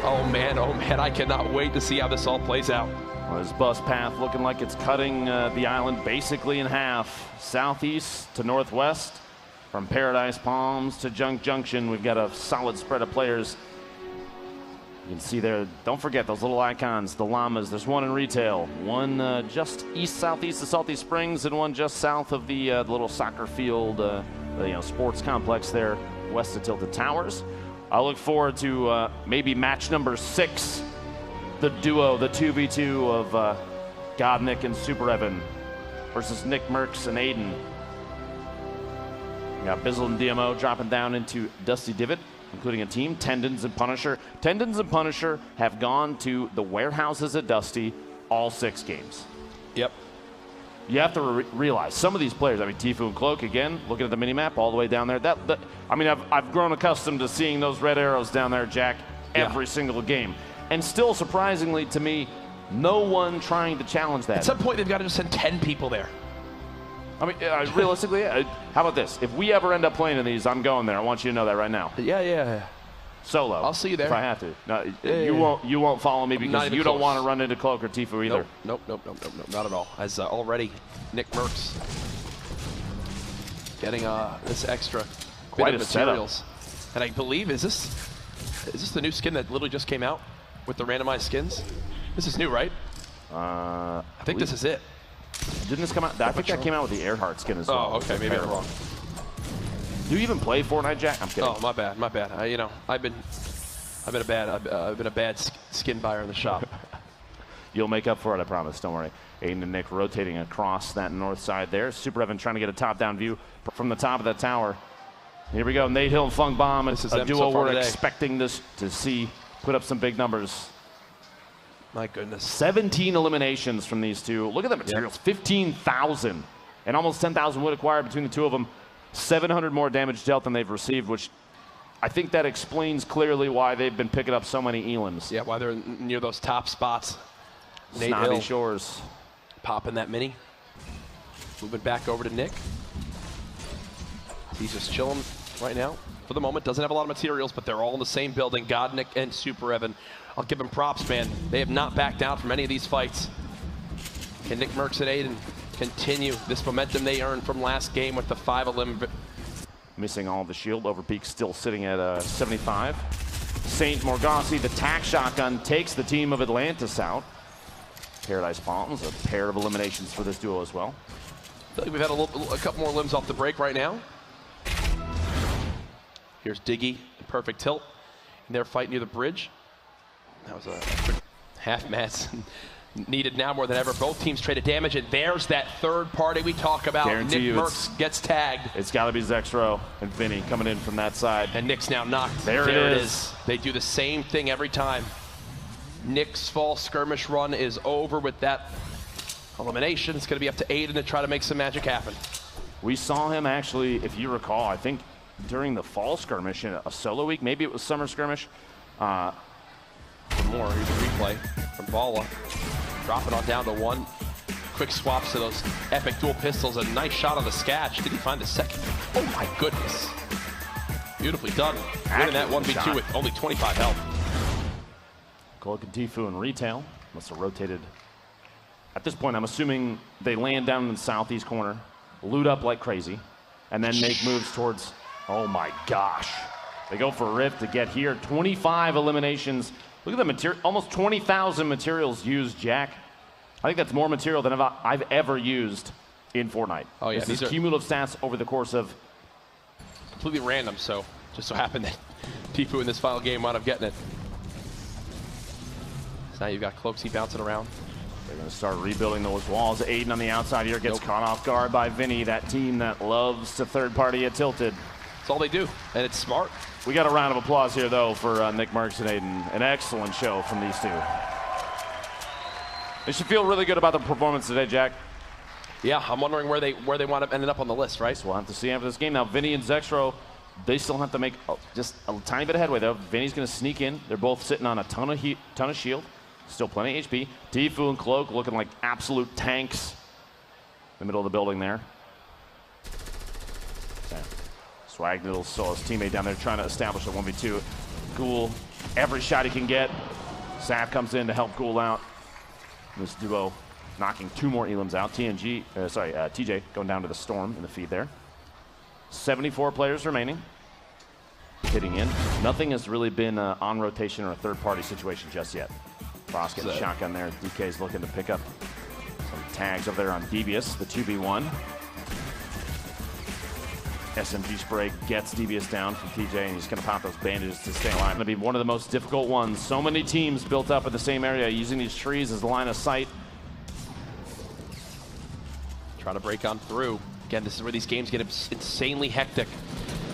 Oh man, I cannot wait to see how this all plays out. Well, this bus path looking like it's cutting the island basically in half. Southeast to northwest, from Paradise Palms to Junk Junction, we've got a solid spread of players. You can see there, don't forget those little icons, the llamas. There's one in retail, one just east-southeast of Salty Springs, and one just south of the little soccer field, sports complex there, west of Tilted Towers. I look forward to maybe match number 6, the duo, the 2v2 of Godnick and Super Evan versus Nick Merckx and Aiden. We got Bizzle and DMO dropping down into Dusty Divot, including a team, Tendons and Punisher. Tendons and Punisher have gone to the warehouses at Dusty all 6 games. Yep. You have to realize some of these players, I mean, Tfue and Cloak, again, looking at the mini-map all the way down there. I've grown accustomed to seeing those red arrows down there, Jack, every single game. And still, surprisingly to me, no one trying to challenge that. At some point, they've got to just send 10 people there. I mean, realistically, how about this? If we ever end up playing in these, I'm going there. I want you to know that right now. Yeah. Solo. I'll see you there if I have to. No, you won't follow me because you don't want to run into Cloak or Tfue either. Nope, not at all. As already, Nick Merckx getting this extra quite bit of materials. And I believe, is this the new skin that literally just came out with the randomized skins? This is new, right? I think this is it. Didn't this come out? I think that came out with the Earhart skin as well. Oh, okay, maybe I'm wrong. Do you even play Fortnite, Jack? I'm kidding. Oh, my bad. I've been a bad skin buyer in the shop. You'll make up for it, I promise. Don't worry. Aiden and Nick rotating across that north side there. Super Evan trying to get a top-down view from the top of the tower. Here we go. Nate Hill and Fung Bomb. It's a duo we're expecting this to see put up some big numbers. My goodness. 17 eliminations from these two. Look at the materials. 15,000 and almost 10,000 wood acquired between the two of them. 700 more damage dealt than they've received, which I think that explains clearly why they've been picking up so many elims. Yeah, why they're near those top spots. Nate Snobby Hill Shores. Popping that mini. Moving back over to Nick. He's just chilling right now. For the moment, doesn't have a lot of materials, but they're all in the same building. Godnick and Super Evan. I'll give him props, man. They have not backed down from any of these fights. Can Nick Merckx and Aiden continue this momentum they earned from last game with the 5 elim? Missing all the shield. Overpeak still sitting at 75. Saint Morgassi, the tack shotgun, takes the team of Atlantis out. Paradise Palms, a pair of eliminations for this duo as well. I feel like we've had a couple more limbs off the break right now. Here's Diggy, perfect tilt. And they're fighting near the bridge. That was a half mess. Needed now more than ever. Both teams traded damage, and there's that third party we talk about. Guarantee Nick Merckx gets tagged. It's got to be Zexro and Vinny coming in from that side. And Nick's now knocked. There it is. They do the same thing every time. Nick's false skirmish run is over with that elimination. It's going to be up to Aiden to try to make some magic happen. We saw him actually, if you recall, I think during the fall skirmish in a solo week, maybe it was summer skirmish. For more, here's a replay from Vala. Dropping on down to 1. Quick swaps to those epic dual pistols. A nice shot on the sketch. Did he find the second? Oh my goodness. Beautifully done. Winning that 1v2 with only 25 health. Cloak and Tfue in retail. Must have rotated. At this point, I'm assuming they land down in the southeast corner, loot up like crazy, and then make moves towards, oh my gosh. They go for Rift to get here. 25 eliminations. Look at the material, almost 20,000 materials used, Jack. I think that's more material than I've ever used in Fortnite. Oh yeah, this is cumulative stats over the course of... Completely random, so just so happened that Tfue in this final game wound up getting it. So now you've got Cloaksy bouncing around. They're going to start rebuilding those walls. Aiden on the outside here gets caught off guard by Vinny, that team that loves to third party at Tilted. That's all they do, and it's smart. We got a round of applause here, though, for Nick Merckx and Aiden. An excellent show from these two. They should feel really good about the performance today, Jack. Yeah, I'm wondering where they wind up ending up on the list, right? So we'll have to see after this game. Now, Vinny and Zexro, they still have to make just a tiny bit of headway, though. Vinny's going to sneak in. They're both sitting on a ton of shield. Still plenty of HP. Tfue and Cloak looking like absolute tanks in the middle of the building there. Swagnoodle saw his teammate down there trying to establish a 1v2. Cool every shot he can get. Saf comes in to help Ghoul out. This duo knocking 2 more elims out. TJ going down to the Storm in the feed there. 74 players remaining. Hitting in. Nothing has really been on rotation or a third-party situation just yet. Frost getting a shotgun there. DK's looking to pick up some tags over there on Devious, the 2v1. SMG spray gets Devious down from TJ, and he's going to pop those bandages to stay alive. Going to be one of the most difficult ones. So many teams built up in the same area, using these trees as the line of sight. Trying to break on through. Again, this is where these games get insanely hectic.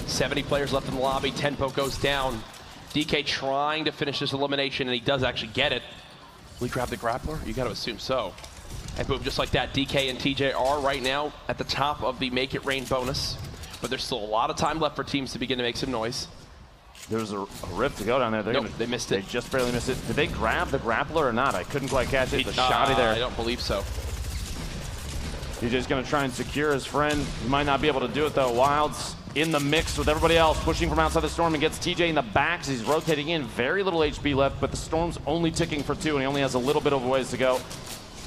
70 players left in the lobby. Tempo goes down. DK trying to finish this elimination, and he does actually get it. Will he grab the grappler? You got to assume so. And boom, just like that, DK and TJ are right now at the top of the Make It Rain bonus. But there's still a lot of time left for teams to begin to make some noise. There's a rift to go down there. They missed it. They just barely missed it. Did they grab the grappler or not? I couldn't quite catch it. The shotty there. I don't believe so. DJ's going to try and secure his friend. He might not be able to do it, though. Wild's in the mix with everybody else, pushing from outside the Storm, and gets TJ in the back as he's rotating in. Very little HP left, but the Storm's only ticking for 2, and he only has a little bit of a ways to go.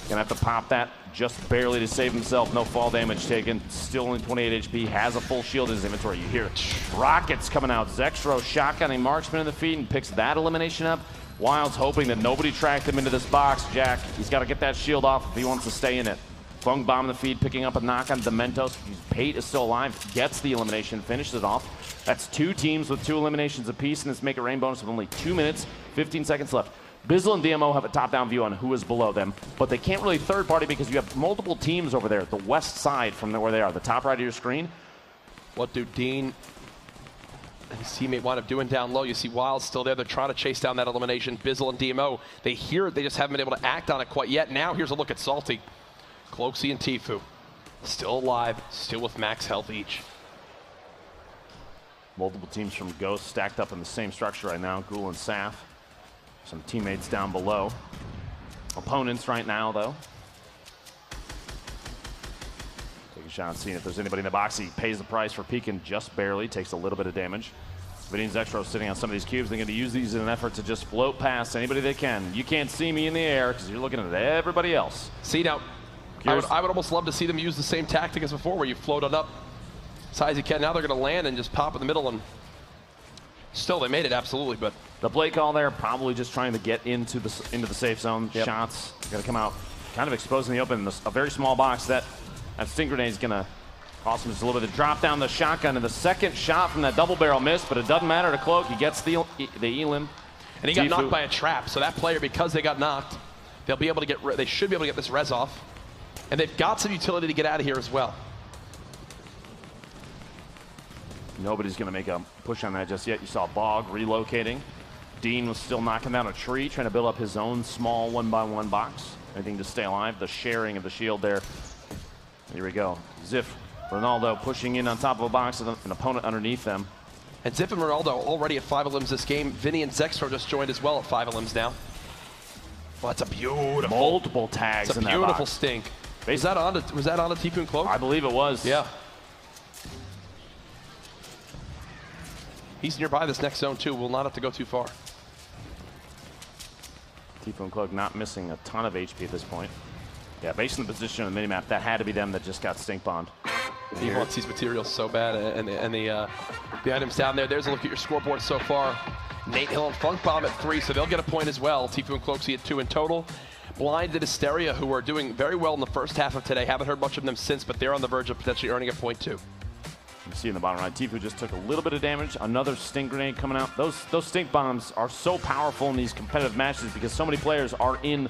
Gonna have to pop that just barely to save himself. No fall damage taken. Still only 28 HP. Has a full shield in his inventory. You hear it. Rockets coming out. Zexro shotgunning Marksman in the feed and picks that elimination up. Wild's hoping that nobody tracked him into this box, Jack. He's got to get that shield off if he wants to stay in it. Fung bomb in the feed, picking up a knock on Dementos. Pate is still alive. Gets the elimination. Finishes it off. That's 2 teams with 2 eliminations apiece in this Make It Rain bonus with only 2 minutes, 15 seconds left. Bizzle and DMO have a top-down view on who is below them, but they can't really third-party because you have multiple teams over there, the west side from where they are, the top right of your screen. What do Dean and his teammate wind up doing down low? You see Wild still there. They're trying to chase down that elimination. Bizzle and DMO, they hear it. They just haven't been able to act on it quite yet. Now here's a look at Salty. Cloaksy and Tfue still alive, still with max health each. Multiple teams from Ghost stacked up in the same structure right now, Ghoul and Saf. Some teammates down below. Opponents right now, though. Take a shot, seeing if there's anybody in the box. He pays the price for peeking just barely, takes a little bit of damage. Vinny and Zexro sitting on some of these cubes. They're going to use these in an effort to just float past anybody they can. You can't see me in the air because you're looking at everybody else. See, now, I would almost love to see them use the same tactic as before, where you float it up as high as you can. Now they're going to land and just pop in the middle, and still they made it, absolutely, but the play call there, probably just trying to get into the safe zone. Yep. Shots going to come out, kind of exposing the open. A very small box. That sting grenade is going to cost him just a little bit. To drop down the shotgun, and the second shot from that double barrel missed, but it doesn't matter to Cloak. He gets the elim, and he got knocked by a trap. So that player, because they got knocked, they'll be able to get. They should be able to get this res off, and they've got some utility to get out of here as well. Nobody's going to make a push on that just yet. You saw Bog relocating. Dean was still knocking down a tree, trying to build up his own small 1-by-1 box. Anything to stay alive. The sharing of the shield there. Here we go. Ziff, Ronaldo pushing in on top of a box with an opponent underneath them. And Ziff and Ronaldo already at 5 elims this game. Vinny and Zexro just joined as well at 5 elims now. Well, that's a beautiful. Multiple tags in that box. It's a beautiful stink. Was that on a Tfue and Cloak? I believe it was. Yeah. He's nearby this next zone too. Will not have to go too far. Tfue and Cloak not missing a ton of HP at this point. Yeah, based on the position on the minimap, that had to be them that just got stink bombed. He wants these materials so bad, and the items down there. There's a look at your scoreboard so far. Nate Hill and Funk Bomb at 3, so they'll get a point as well. Tfue and Cloaksy at 2 in total. Blind and Hysteria, who are doing very well in the first half of today. Haven't heard much of them since, but they're on the verge of potentially earning a point too. You see in the bottom right, Tfue just took a little bit of damage. Another stink grenade coming out. Those stink bombs are so powerful in these competitive matches because so many players are in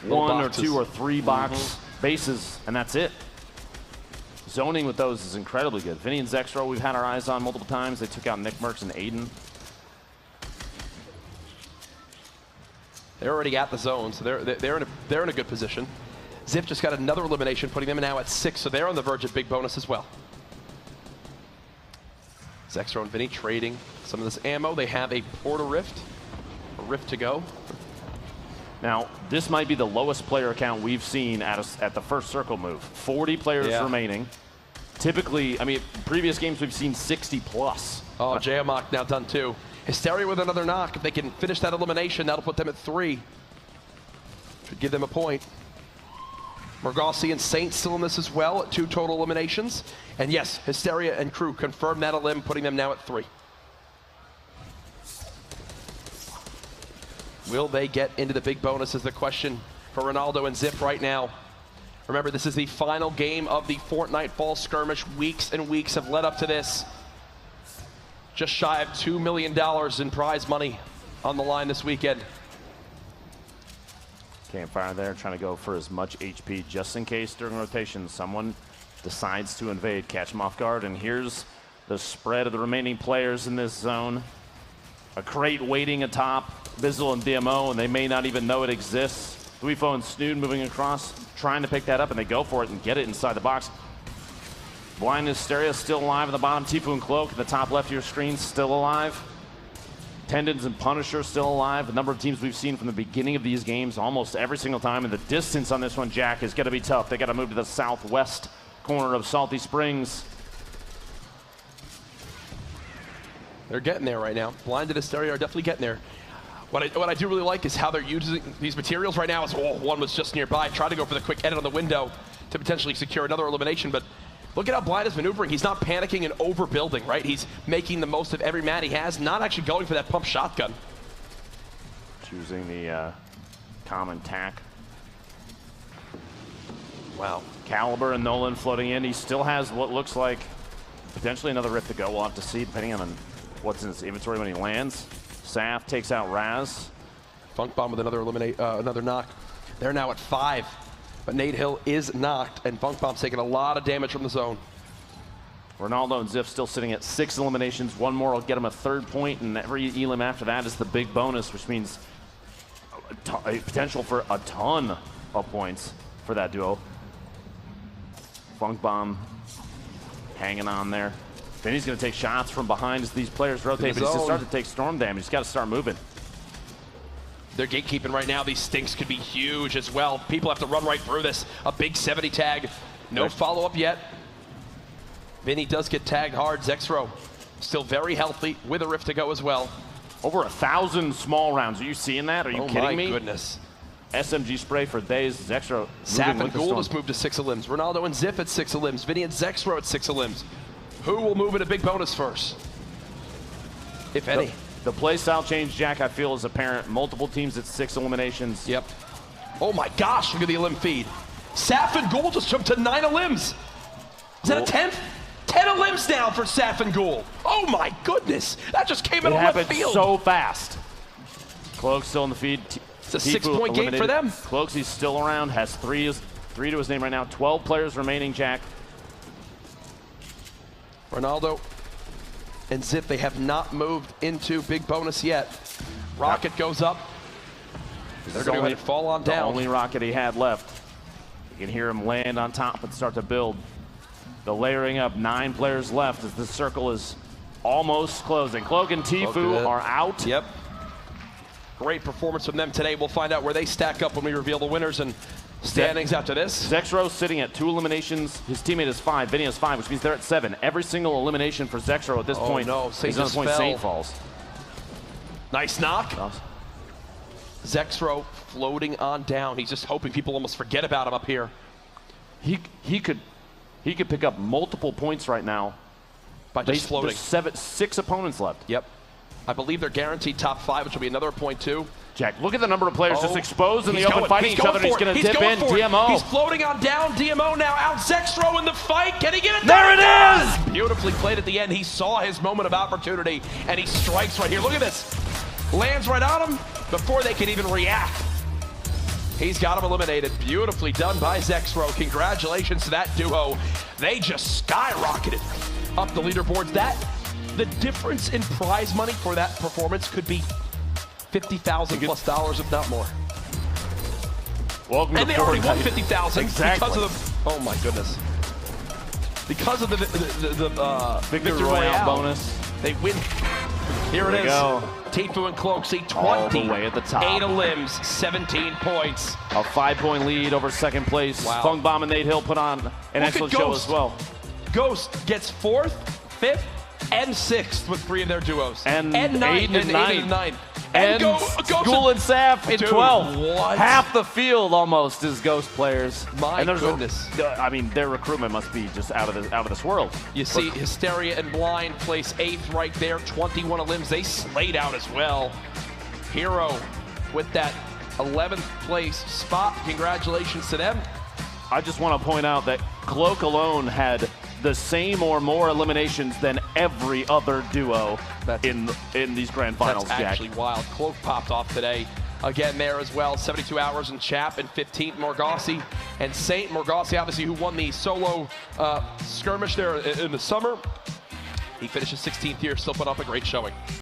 one or 2 or 3 box bases, and that's it. Zoning with those is incredibly good. Vinny and Zexro, we've had our eyes on multiple times. They took out Nick Merckx and Aiden. They're already at the zone, so they're in a good position. Ziff just got another elimination, putting them now at 6, so they're on the verge of big bonus as well. Zexro and Vinny trading some of this ammo. They have a Portal Rift, a Rift to go. Now, this might be the lowest player count we've seen at the first circle move. 40 players remaining. Typically, I mean, previous games we've seen 60 plus. Oh, Jayamok now done too. Hysteria with another knock. If they can finish that elimination, that'll put them at 3. Should give them a point. Morgossi and Saint still in this as well at 2 total eliminations. And yes, Hysteria and crew confirm that elim, putting them now at 3. Will they get into the big bonus is the question for Ronaldo and Zip right now. Remember, this is the final game of the Fortnite Fall Skirmish. Weeks and weeks have led up to this. Just shy of $2 million in prize money on the line this weekend. Campfire there, trying to go for as much HP just in case during rotation someone decides to invade, catch them off guard. And here's the spread of the remaining players in this zone. A crate waiting atop Bizzle and DMO, and they may not even know it exists. Dweefo and Snood moving across, trying to pick that up, and they go for it and get it inside the box. Blind Hysteria still alive at the bottom. Tifu and Cloak at the top left of your screen still alive. Tendons and Punisher still alive. A number of teams we've seen from the beginning of these games almost every single time, and the distance on this one, Jack, is going to be tough. They got to move to the southwest corner of Salty Springs. They're getting there right now. Blind and Hysteria are definitely getting there. What I do really like is how they're using these materials right now. One was just nearby. Tried to go for the quick edit on the window to potentially secure another elimination, but look at how Blind is maneuvering. He's not panicking and overbuilding, right? He's making the most of every mat he has, not actually going for that pump shotgun. Choosing the common tack. Wow. Caliber and Nolan floating in. He still has what looks like potentially another rift to go. We'll have to see depending on what's in his inventory when he lands. Saf takes out Raz. Funk Bomb with another knock. They're now at 5, but Nate Hill is knocked, and Funk Bomb's taking a lot of damage from the zone. Ronaldo and Ziff still sitting at 6 eliminations. One more will get him a 3rd point, and every elim after that is the big bonus, which means a potential for a ton of points for that duo. Funk Bomb hanging on there. Vinny's going to take shots from behind as these players rotate, but he's going to start to take storm damage. He's got to start moving. They're gatekeeping right now. These stinks could be huge as well. People have to run right through this. A big 70 tag. No follow-up yet. Vinny does get tagged hard. Zexro still very healthy with a rift to go as well. Over 1,000 small rounds. Are you seeing that? Are you kidding me? Oh my goodness. SMG spray for days. Zexro. Saf and Gould has moved to 6 elims. Ronaldo and Ziff at 6 elims. Vinny and Zexro at 6 elims. Who will move in a big bonus first? If any. The play style change, Jack, I feel is apparent. Multiple teams at 6 eliminations. Yep. Oh my gosh, look at the elim feed. Saf and Gould just jumped to 9 elims. Is that a 10th? 10 elims now for Saf and Gould. Oh my goodness. That just came in on left field. So fast. Cloak's still in the feed. It's a 6-point game for them. Cloak's, he's still around, has 3 to his name right now. 12 players remaining, Jack. Ronaldo and Zip, they have not moved into big bonus yet. Rocket goes up. They're going to fall on down. The only rocket he had left. You can hear him land on top and start to build. The layering up, 9 players left as the circle is almost closing. Cloak and Tifu are out. Yep. Great performance from them today. We'll find out where they stack up when we reveal the winners and standings after this. Zexro sitting at 2 eliminations. His teammate is 5. Vinny has 5, which means they're at 7. Every single elimination for Zexro at this point. No, Saint just point fell. Saint falls. Nice knock. Zexro floating on down. He's just hoping people almost forget about him up here. He could pick up multiple points right now by just floating. There's 6 opponents left. Yep. I believe they're guaranteed top 5, which will be another point too. Jack, look at the number of players just exposed in the open fighting each other. He's going to dip in. DMO. He's floating on down. DMO now out. Zexro in the fight. Can he get it? There it is! Beautifully played at the end. He saw his moment of opportunity, and he strikes right here. Look at this. Lands right on him before they can even react. He's got him eliminated. Beautifully done by Zexro. Congratulations to that duo. They just skyrocketed up the leaderboards. The difference in prize money for that performance could be $50,000 plus, if not more. Welcome and to they already won Fortnite. $50,000 Exactly. because of the. Oh my goodness! Because of the Victory Royale bonus. They win. Here it is. Tifu and Cloak see 20 all the way at the top. 8 elims, 17 points. A 5-point lead over second place. Wow. Funk Bomb and Nate Hill put on an excellent show as well. Ghost gets 4th, 5th, and 6th with 3 of their duos. And 9th 8 and 9th. 9th. And School and Saf in 12th. What? Half the field almost is Ghost players. My and goodness. I mean, their recruitment must be just out of this world. You see Hysteria and Blind place 8th right there, 21 elims. They slayed out as well. Hero with that 11th place spot. Congratulations to them. I just want to point out that Cloak alone had the same or more eliminations than every other duo in these grand finals. That's actually wild. Cloak popped off today. Again there as well, 72 hours in Chap and 15th Morgassi. And Saint Morgassi, obviously, who won the solo skirmish there in the summer. He finishes 16th here, still put up a great showing.